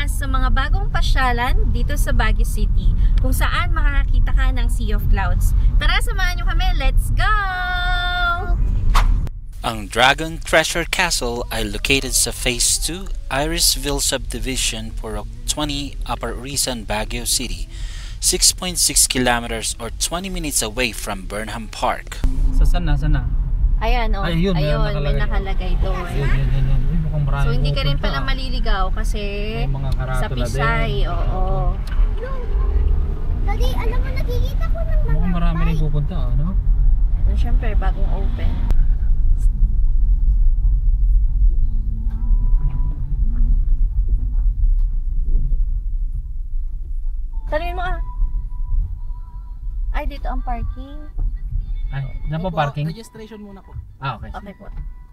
sa mga bagong pasyalan dito sa Baguio City, kung saan makakakita ka ng Sea of Clouds. Tara, samahan nyo kami, let's go! Ang Dragon Treasure Castle ay located sa Phase 2, Irisville Subdivision, Purok 20, Upper Rizal, Baguio City, 6.6 kilometers or 20 minutes away from Burnham Park. Saan na? Ayan, oh. Ayun, may nakalagay doon. So, hindi ka rin pala maliligaw kasi sa Pisay, oo. Daddy, alam mo, nakikita ko ng mga mukhang marami rin pupunta, ano? Siyempre, bagong open. Tanungin mo Ay, dito ang parking. Ay, dyan po parking? Registration muna po. Okay. Okay po.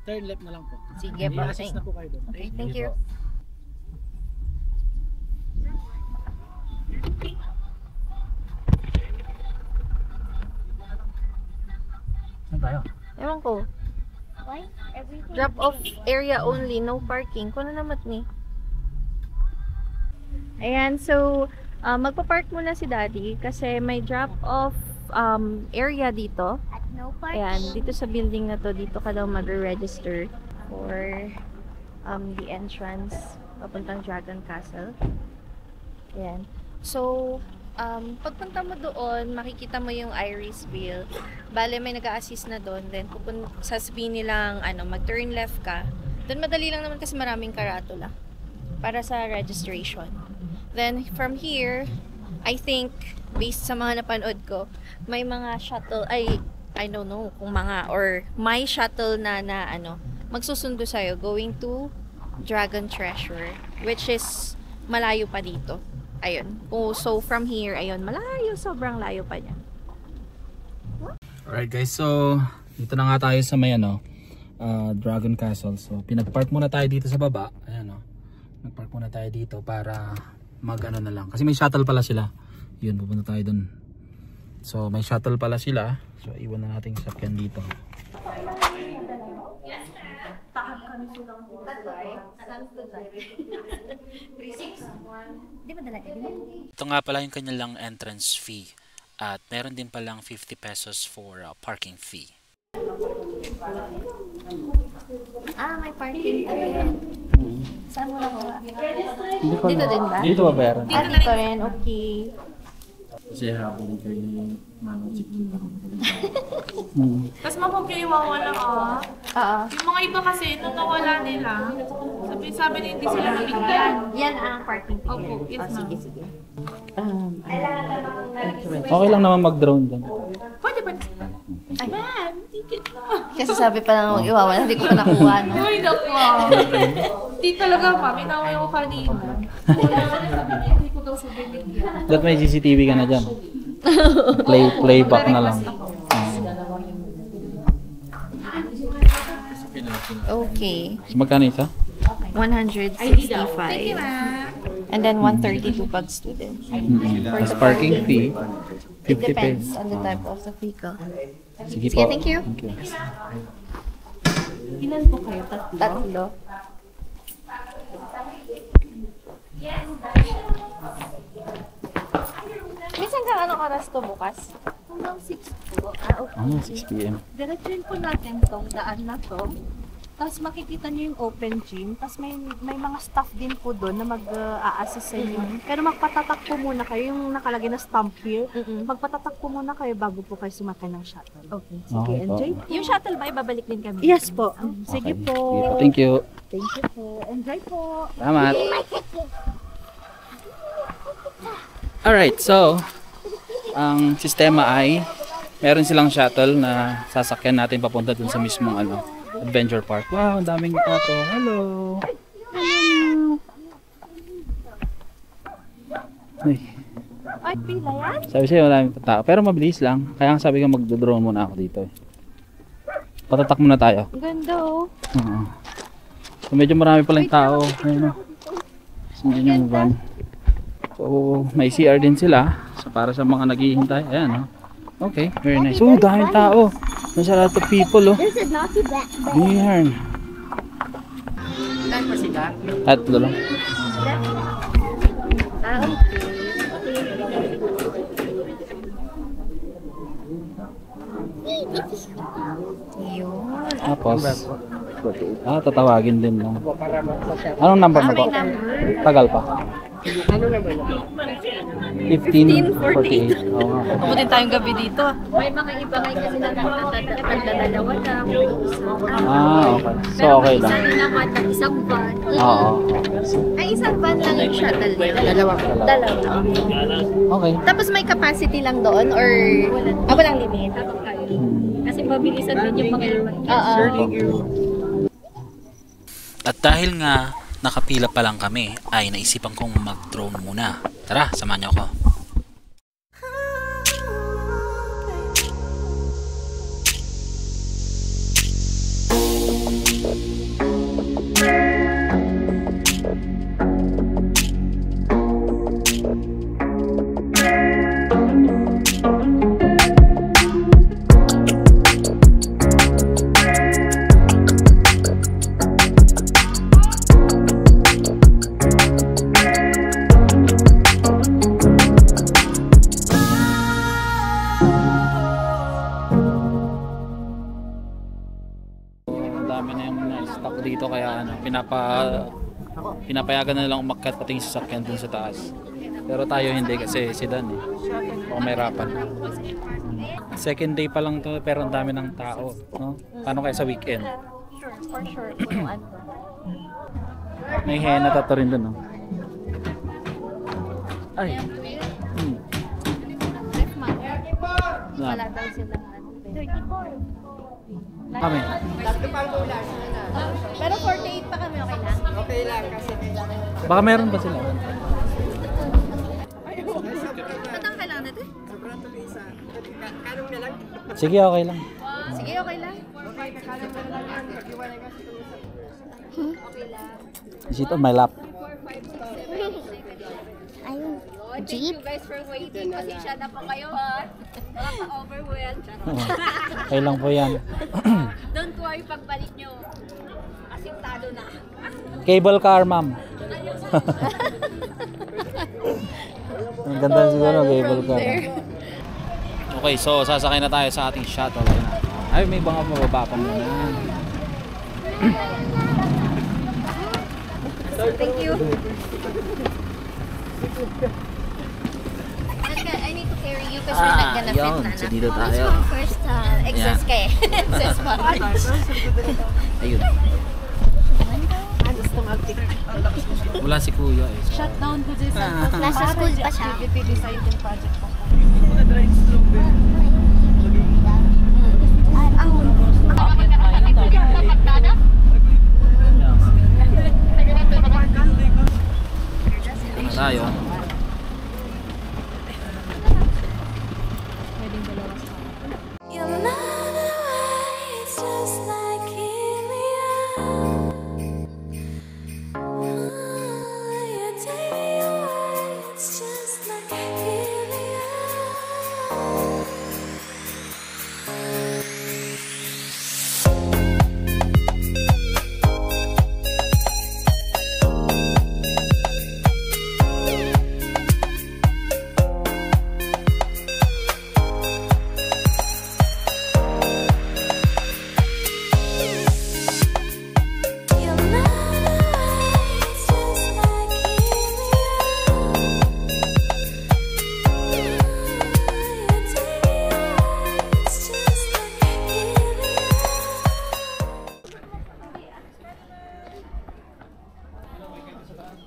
Turn left na lang po. Sige, I-assist na po kayo doon. Okay, thank you. Saan tayo? Ewan ko. Why? Everything. Drop off area only, no parking. Kuno naman ni. Ayan, so magpa-park muna si Daddy kasi may drop off area dito. At no parking. Ayan, dito sa building na to, dito ka daw mag-register for the entrance papuntang Dragon Castle. Ayan. So, pagpunta mo doon, makikita mo yung Irisville. Bale, may nag-a-assist na doon. Then, sasabihin nilang, mag-turn left ka. Doon madali lang naman kasi maraming karatula para sa registration. Then, from here, I think, based sa mga napanood ko, may mga shuttle, I don't know kung mga, or may shuttle na magsusundo sa'yo going to Dragon Treasure, which is malayo pa dito. Ayun. So, from here, ayun, malayo, sobrang layo pa niya. Alright guys, so dito na nga tayo sa may Dragon Castle. So, pinag-park muna tayo dito sa baba. Ayan nag-park muna tayo dito para na lang. Kasi may shuttle pala sila. Yun, pupunta tayo dun. So, may shuttle pala sila. So, iwan na natin yung sakyan dito. Ito nga pala yung kanilang entrance fee. At meron din palang 50 pesos for parking fee. May parking din. Saan mo nakuha? Dito din ba? Dito ba meron? Dito rin, okay. Kasi habang kayo yung manong Tapos mapagkaiwawa lang Yung mga iba kasi, nung nawala nila, sabi na hindi sila nabigyan. Yan ang parking fee. Opo, yes ma'am. Sige. Okay lang naman mag-drone dyan. Pwede. Ay, ma'am, ticket na. Kasi sabi pa lang iwawa, hindi ko pa nakuha. No? Ay, naku. Hindi talaga ma'am, inaway ko kanina. Hindi ko daw siya binigyan. Dapat may CCTV ka na dyan. Playback na lang. Okay. So, magkano isa? 165. And then 132 pag student. As parking fee, 50 It depends pesos. on the type of the vehicle. Sige Sige, po. thank you. Thank you. Ilan po kayo? Tatlo? Minsan ka anong oras to bukas? Hanggang 6 po. Okay. 6 PM. Diretsuin po natin tong daan na to. Tapos makikita niyo yung open gym. Tapos may mga staff din po doon na mag-a-assist sa inyo. Pero magpatatak po muna kayo, yung nakalagay na stamp here. Magpatatak po muna kayo bago po kayo sumakay ng shuttle. Okay, sige, Okay po. enjoy. Yung shuttle ba, ibabalik din kami? Yes po. Sige Okay. po. Sige po. Thank you. Thank you po. Enjoy po. Salamat. Alright, so ang sistema ay meron silang shuttle na sasakyan natin papunta dun sa mismong adventure park. Wow, ang daming tato. Hello. Ay, Ay, pila yan? sabi sa'yo maraming tao. Pero mabilis lang. Kaya sabi ko magdo-drone muna ako dito. Patatak muna tayo. Ganda oh. Oo. So, medyo marami palang tao. Ayun o. Sundin yung van. So, may CR din sila. So, para sa mga naghihintay. Ayan o. Okay, very nice. Oh, daming tao. There's a lot of people oh. There's a naughty back. Ayan. Tatlo lang. Yun. Tapos, tatawagin din. No? Anong number mo po? Tagal pa. 1548. Oo nga. Abutin tayong gabi dito. May mga iba ngayon kasi nagdadalawa lang. Okay. So, okay lang. Isa naman ng isang van. Oo. Ay, isang van lang yung shuttle nila. Dalawa. Okay. Tapos may capacity lang doon or walang limit? Kasi mabilisan din yung mga At dahil nga nakapila pa lang kami, ay naisipan kong mag-drone muna. Tara, samahan niyo ako. Dami na yung na-stock dito kaya pinapayagan na lang umakyat pati yung sasakyan dun sa taas. Pero tayo hindi kasi sedan eh. O mahirapan. Second day pa lang to pero ang dami ng tao, no? Paano kaya sa weekend? Sure, for sure. Punuan to. May henna tato rin dun, no? Ay. Wala daw silang 34. Kami. Pero 48 pa kami, okay lang? Okay lang kasi kailangan. Baka meron pa sila. Patang kailangan natin? Sobrang tuloy isa. Kanong na lang. Sige, okay lang. Sige, okay lang. Okay lang. Sit on my lap. Ayun. Jeep? Guys for waiting. Pasensya na po kayo ha. Nakaka-overwhelmed. Okay lang po yan. Don't worry pagbalik nyo. Asintado na. Cable car, ma'am. Ang ganda siguro, cable car. Okay, so sasakay na tayo sa ating shuttle. Ay, may mga mababa pa muna. Thank you. I need to carry you kasi we're not gonna fit na. So dito tayo. First exist ka eh. Exist pa. Ayun. Wala si kuya eh. Shutdown ko din sa Nasa school pa siya. activity design project ko. Tayo.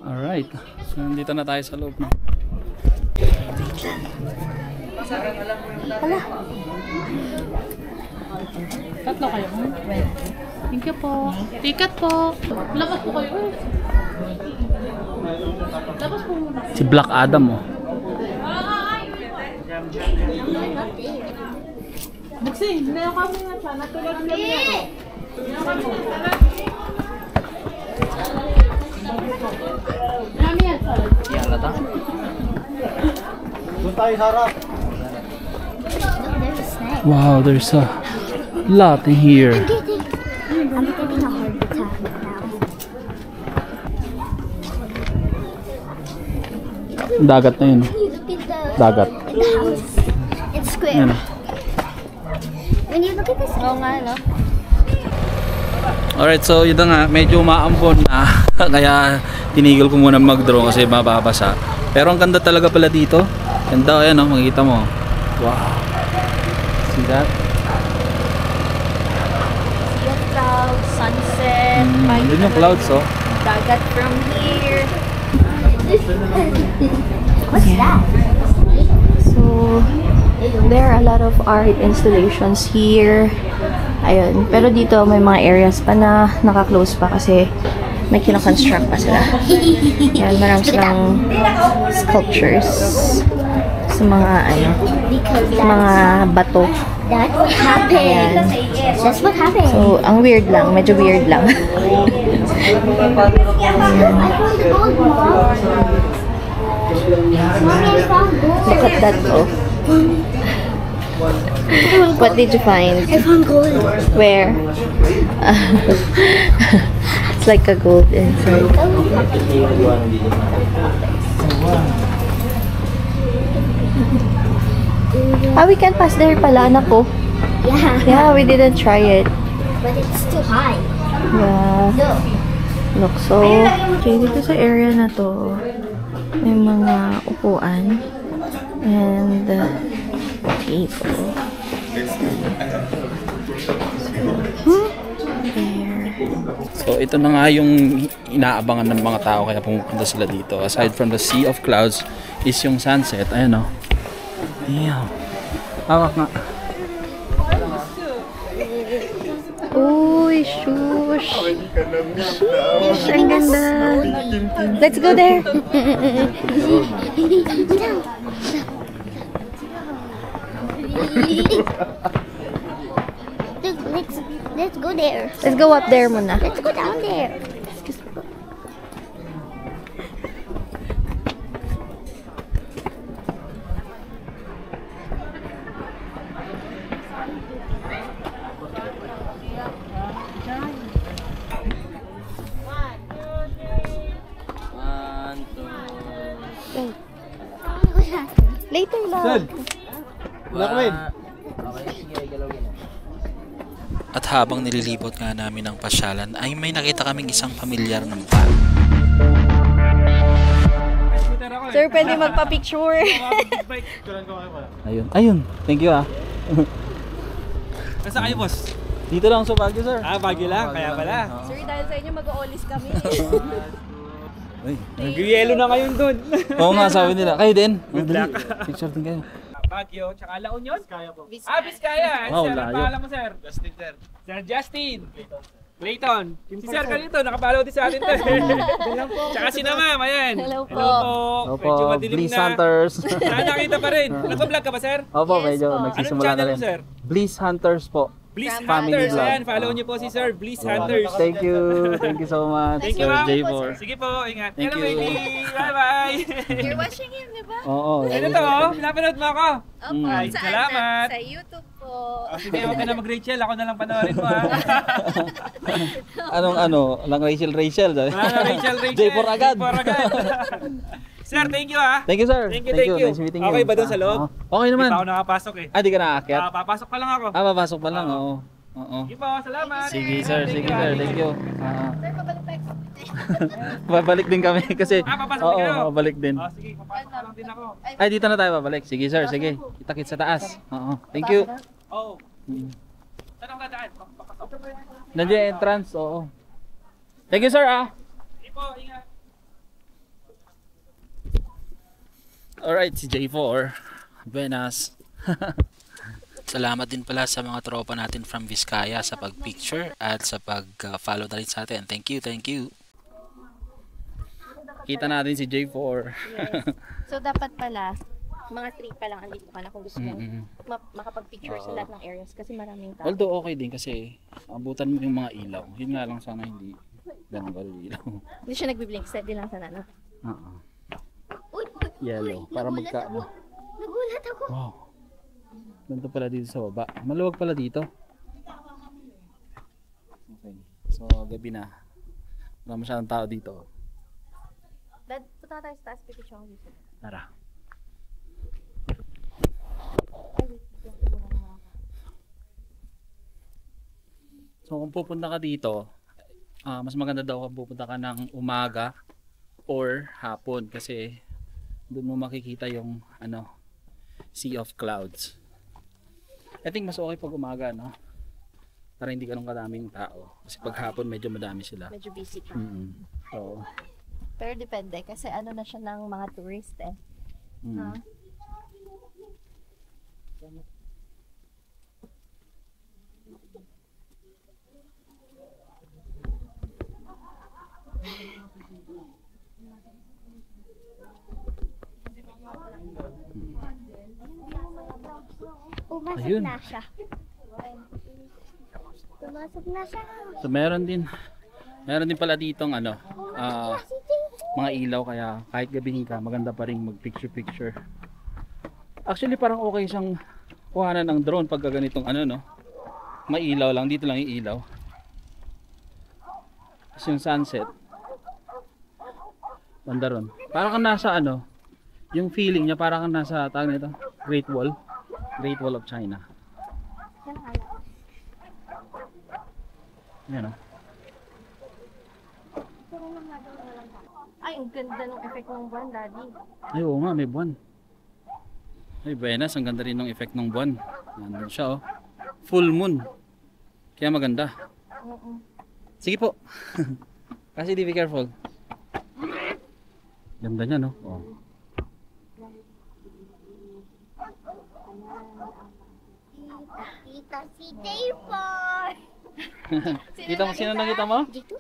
Alright, so nandito na tayo sa loob na. Tatlo kayo. Thank you po. Ticket po. Labas po kayo. Labas po muna. Si Black Adam oh. Buksi, hindi ako kami nga siya. Natulog kami yan. Kami yan, sir. Yan ata. Doon tayo sa harap. Wow, there's a lot in here. I'm getting a heart attack now. Dagat na yun. You look at the Dagat. the house. It's square. Ayan. When you look at this, Oo nga, no? Alright, so yun na nga, medyo maambon na. Kaya tinigil ko muna mag-drone kasi mababasa. Pero ang ganda talaga pala dito. Ganda, ayan o, makikita mo. Wow. See that? Sea of clouds, sunset, Yun yung clouds, oh. dagat from here. what's that? So, there are a lot of art installations here. Ayun. Pero dito may mga areas pa na naka-close pa kasi may kino-construct pa sila. Ayan, marami silang sculptures sa mga ano, Because sa mga bato. that's what happened. That's what happened. So, ang weird lang. Medyo weird lang. I found gold, Mom. Mommy, I found gold. Look at that, oh. What did you find? I found gold. Where? It's like a gold inside. Ah, we can pass there pala, anak ko. Yeah, Yeah, we didn't try it. but it's too high. Yeah. Look. Look, so, okay, dito sa area na to, may mga upuan and table. There. So ito na nga yung inaabangan ng mga tao kaya pumupunta sila dito. Aside from the sea of clouds is yung sunset. Ayan o. Damn. Hawak nga. Uy, shush. Shush, ang ganda. Let's go there. Let's go there. Let's go up there muna. Let's go down there. Later lang. At habang nililibot nga namin ang pasyalan ay may nakita kaming isang pamilyar ng bag. Sir, pwede magpa-picture. Ayun. Ayun. Thank you ah. Nasa kayo, boss? Dito lang sa Baguio, sir. Ah, Baguio lang. Kaya pala. Sir, dahil sa inyo mag-o-allis kami. Ay. Nag-yelo na ngayon dun. Oo nga, sabi nila. Kayo din. Good Dali. luck. Picture din kayo. Baguio, tsaka La Union? Biskaya po. Ah, Biskaya. Wow, Sir, ang layo. pangalan mo, sir? Justin, sir. Sir Justin. Clayton. Si Sir kanito, nakapalaw din sa atin to. Tsaka si na ma'am, ayan. Hello po. Opo, Medyo madilim Bliss na. Hunters. Saan nakita pa rin? Nag-vlog ka ba, sir? Opo, Yes medyo po. nagsisimula Anong na channel rin. mo, sir? Bliss Hunters po. Bliss Family Hunters. vlog. Ayan, follow niyo po si Sir Bliss Hunters. Thank you. Thank you so much. Thank you, Sir ma'am. J4. Sige po, ingat. Thank Hello, you. baby. Bye-bye. You're watching him, di ba? Oo. Ano to, oh? Pinapanood mo ako. Opo, Ay, saan? salamat. Sa YouTube po. Sige, huwag ka na mag-Rachel. Ako na lang panoorin mo, ha? Anong ano? Lang Rachel. Wala na, Rachel. J4 agad. J4 agad. Sir, thank you, ha? Thank you, sir. Thank you. Nice meeting you. Okay ba doon sa loob? Okay naman. Hindi pa ako nakapasok eh. Ah, di ka nakaakyat? Papasok pa lang ako. Ah, papasok pa lang. Oo. Oo. Sige po, salamat. Sige, sir. Thank Sige, you, sir. ha? Thank you. Babalik din kami kasi Papasok oo, din kayo? babalik din. Oh, sige, papasok pa lang din ako. Ay, dito na tayo babalik. Sige, sir. Sige. Kita-kits sa taas. Oo. Thank you. Oh. Saan ako dadaan? Papasok. Nandiyan yung entrance. Oo. Thank you, sir. Ah. Sige po, ingat. Alright, si J4. Buenas. Salamat din pala sa mga tropa natin from Vizcaya sa pag-picture at sa pag-follow na rin sa atin. Thank you, thank you. Kita natin si J4. So, dapat pala, mga 3 pa lang andito ka na kung gusto mong Mm-mm. makapag-picture sa lahat ng areas kasi maraming tao. Although okay din kasi abutan mo yung mga ilaw. Yun nga lang sana hindi ganun ilaw. Hindi siya nagbiblink, steady lang sana, no? Oo. Uy, Yellow. Para magka... nagulat ako. Wow. Ganito pala dito sa baba. Maluwag pala dito. Okay. So, gabi na. Wala masyadong tao dito. Dad, punta tayo sa taas, picture ako dito. Tara. So kung pupunta ka dito, mas maganda daw kung pupunta ka ng umaga or hapon kasi doon mo makikita yung sea of clouds. I think mas okay pag umaga, no? Para hindi ganun kadaming tao. Kasi pag hapon medyo madami sila. Medyo busy pa. So, Pero depende kasi ano na siya ng mga tourist eh. Ha? Pumasok Ayun. na siya. Pumasok na siya. so meron din pala ditong mga ilaw kaya kahit gabihin ka maganda pa rin mag picture. Actually parang okay siyang kuhanan ng drone pag ganitong may ilaw lang, dito lang yung ilaw. Tapos yung sunset banda ron. Parang kang nasa yung feeling niya parang kang nasa tawag nito, Great Wall of China. Yan Ay, ang ganda ng effect ng buwan, Daddy. Ay, oo nga, may buwan. Ay, Buenas, ang ganda rin ng effect ng buwan. Nandun siya, oh. Full moon. Kaya maganda. Sige po. Kasi be careful. Ganda niya, no? Oh. Kita si J4. Kita mo, sino nakita mo? J2?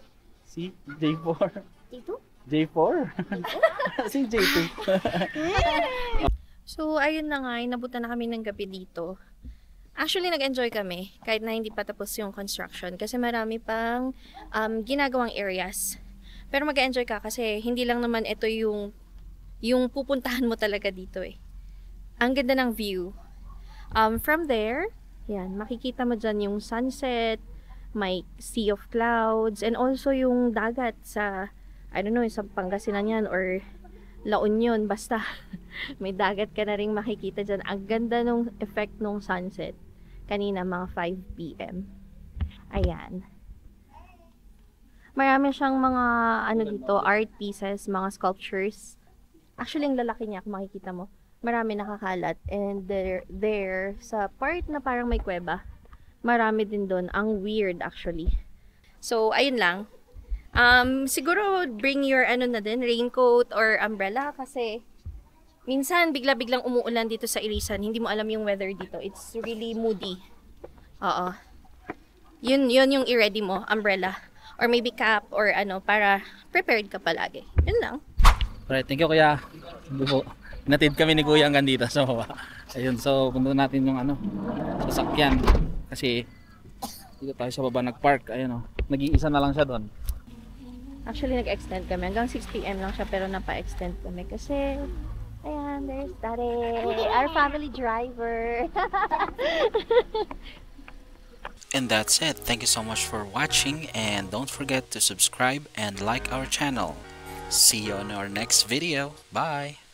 Si J4. J2? J4? Si J2. So, ayun na nga, inabutan na kami ng gabi dito. Actually, nag-enjoy kami kahit na hindi pa tapos yung construction kasi marami pang ginagawang areas. Pero mag-enjoy ka kasi hindi lang naman ito yung pupuntahan mo talaga dito eh. Ang ganda ng view. From there, yan, makikita mo dyan yung sunset, may sea of clouds, and also yung dagat sa, I don't know, sa Pangasinan yan or La Union, basta may dagat ka na rin makikita dyan. Ang ganda nung effect nung sunset kanina mga 5 PM. Ayan. Marami siyang mga dito, art pieces, mga sculptures. Actually, ang lalaki niya kung makikita mo. Marami nakakalat, and there sa part na parang may kuweba, marami din doon. Ang weird actually. So, ayun lang. Siguro bring your raincoat or umbrella kasi minsan bigla-biglang umuulan dito sa Irisan. Hindi mo alam yung weather dito. It's really moody. Oo. Yun yung i-ready mo, umbrella. Or maybe cap or para prepared ka palagi. Yun lang. Alright, thank you kuya. Natid kami ni kuya hanggang dito. So, ayun. So, punta natin yung sasakyan. Kasi dito tayo sa baba nag-park. Ayun, nag-iisa na lang siya doon. Actually, nag-extend kami. Hanggang 6 PM lang siya pero napa-extend kami kasi ayan, there's Daddy, our family driver. And that's it. Thank you so much for watching and don't forget to subscribe and like our channel. See you on our next video. Bye!